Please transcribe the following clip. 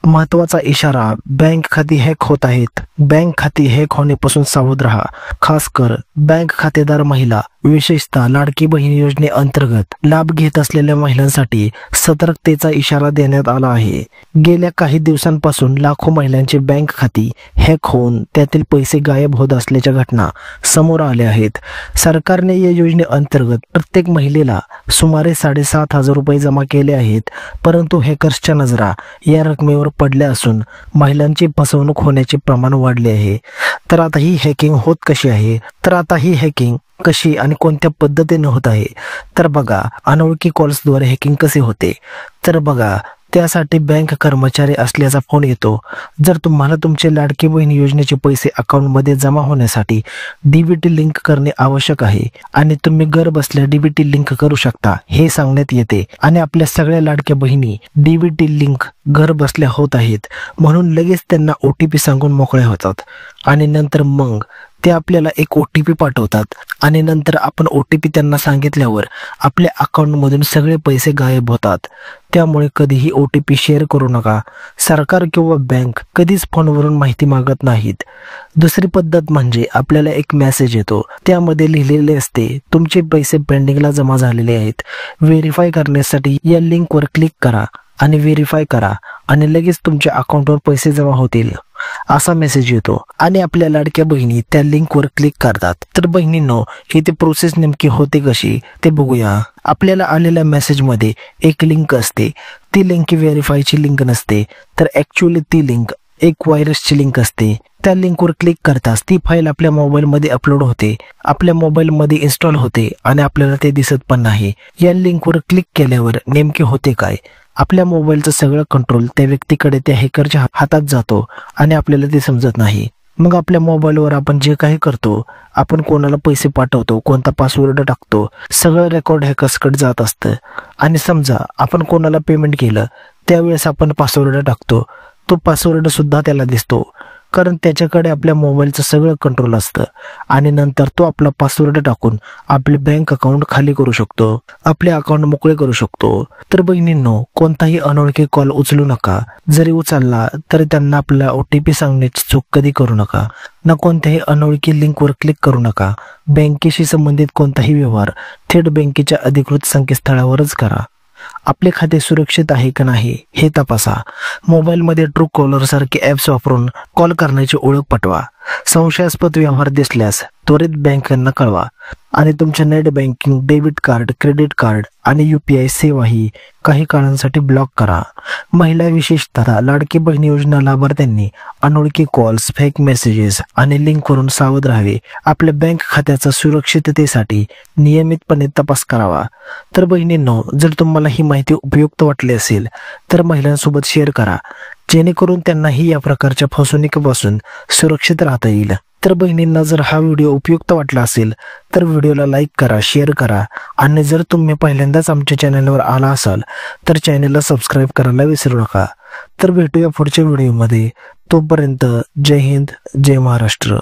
महत्वाचा इशारा, बँक खाती हॅक होत आहेत. बँक खाती हॅक होण्यापासून सावध राहा. खास कर बँक खातेदार महिला, विशेषतः लाडकी बहीण योजनेअंतर्गत लाभ घेत असलेल्या महिलांसाठी सतर्कतेचा इशारा देण्यात आला आहे. गेल्या काही दिवसांपासून लाखो महिलांची बँक खाती हॅक होऊन त्यातील पैसे गायब होत असल्याच्या घटना समोर आल्या आहेत. सरकारने या योजनेअंतर्गत प्रत्येक महिलेला सुमारे 7,500 रुपये जमा केले आहेत. परंतु हॅकर्सच्या नजरा या रकमेवर पडल्या असून महिलांची फसवणूक होण्याचे प्रमाण वाढले आहे. तर आता ही हॅकिंग होत कशी आहे? कशी आणि कोणत्या पद्धतीने होत आहे? तर बघा, अनोळखी कॉल्सद्वारे हॅकिंग कसे होते? तर बघा, त्यासाठी बँक कर्मचारी असल्याचा फोन येतो. जर तुम्हाला तुमचे लाडकी बहीण योजनेचे पैसे अकाउंटमध्ये जमा होण्यासाठी डीबीटी लिंक करणे आवश्यक आहे आणि तुम्ही घर बसल्या डीबीटी लिंक करू शकता हे सांगण्यात येते आणि आपल्या सगळ्या लाडक्या बहिणी डीबीटी लिंक घर बसल्या होत आहेत म्हणून लगेच त्यांना OTP सांगून मोकळ्या होतात आणि नंतर मग ते आपल्याला एक OTP पाठवतात आणि नंतर आपण OTP त्यांना सांगितल्यावर आपल्या अकाउंटमधून सगळे पैसे गायब होतात. त्यामुळे कधीही OTP शेअर करू नका. सरकार किंवा बँक कधीच फोनवरून माहिती मागत नाहीत. दुसरी पद्धत म्हणजे आपल्याला एक मेसेज येतो, त्यामध्ये लिहिलेले असते तुमचे पैसे पेंडिंगला जमा झालेले आहेत. व्हेरीफाय करण्यासाठी या लिंकवर क्लिक करा आणि व्हेरीफाय करा आणि लगेच तुमच्या अकाउंटवर पैसे जमा होतील असा मेसेज येतो आणि आपल्या लाडक्या बहिणी त्या लिंकवर क्लिक करतात. तर बहिणींनो, ही ती प्रोसेस नेमकी होते कशी ते बघूया. आपल्याला आलेल्या मेसेजमध्ये एक लिंक असते. ती लिंक व्हेरीफायची लिंक नसते, तर ऍक्च्युअली ती लिंक एक व्हायरसची लिंक असते. त्या लिंकवर क्लिक करताच ती फाईल आपल्या मोबाईलमध्ये अपलोड होते, आपल्या मोबाईलमध्ये इन्स्टॉल होते आणि आपल्याला ते दिसत पण नाही. या लिंकवर क्लिक केल्यावर नेमके होते काय? आपल्या मोबाईलचं सगळं कंट्रोल त्या व्यक्तीकडे, त्या हॅकरच्या हातात जातो आणि आपल्याला ते समजत नाही. मग आपल्या मोबाईलवर आपण जे काही करतो, आपण कोणाला पैसे पाठवतो, कोणता पासवर्ड टाकतो, सगळं रेकॉर्ड हॅकर्सकडे जात असतं. आणि समजा आपण कोणाला पेमेंट केलं, त्यावेळेस आपण पासवर्ड टाकतो, तो पासवर्ड सुद्धा त्याला दिसतो, कारण त्याच्याकडे आपल्या मोबाईलचं सगळं कंट्रोल असतं. आणि नंतर तो आपला पासवर्ड टाकून आपले बँक अकाउंट खाली करू शकतो, आपले अकाउंट मोकळे करू शकतो. तर बहिणींनो, कोणताही अनोळखी कॉल उचलू नका. जरी उचलला तरी त्यांना आपला OTP सांगण्याची चूक कधी करू नका. ना कोणत्याही अनोळखी लिंकवर क्लिक करू नका. बँकेशी संबंधित कोणताही व्यवहार थेट बँकेच्या अधिकृत संकेतस्थळावरच करा. आपले खाते सुरक्षित आहे का नाही हे तपासा. मोबाईलमध्ये ट्रू कॉलर सारखे ॲप्स वापरून कॉल करण्याची ओळख पटवा. संशयास्पद व्यवहार दिसल्यास त्वरित बँकांना कळवा आणि तुमच्या net banking, debit card, credit card आणि UPI सेवाही काही काळांसाठी ब्लॉक करा. महिला, विशेषतः लाडकी बहीण योजना लाभार्थ्यांनी अनोळखी कॉल्स, फेक मेसेजेस आणि लिंकवरून सावध राहावे. आपल्या बँक खात्याच्या सुरक्षिततेसाठी नियमितपणे तपास करावा. तर बहिणींनो, जर तुम्हाला ही माहिती उपयुक्त वाटली असेल तर महिलांसोबत शेअर करा, जेणेकरून त्यांनाही या प्रकारच्या फसवणुकीपासून सुरक्षित राहता येईल. तर बहिणींना, जर हा व्हिडिओ उपयुक्त वाटला असेल तर व्हिडिओला लाईक करा, शेअर करा आणि जर तुम्ही पहिल्यांदाच आमच्या चॅनलवर आला असाल तर चॅनलला सबस्क्राईब करायला विसरू नका. तर भेटूया पुढच्या व्हिडिओमध्ये. तोपर्यंत जय हिंद, जय महाराष्ट्र.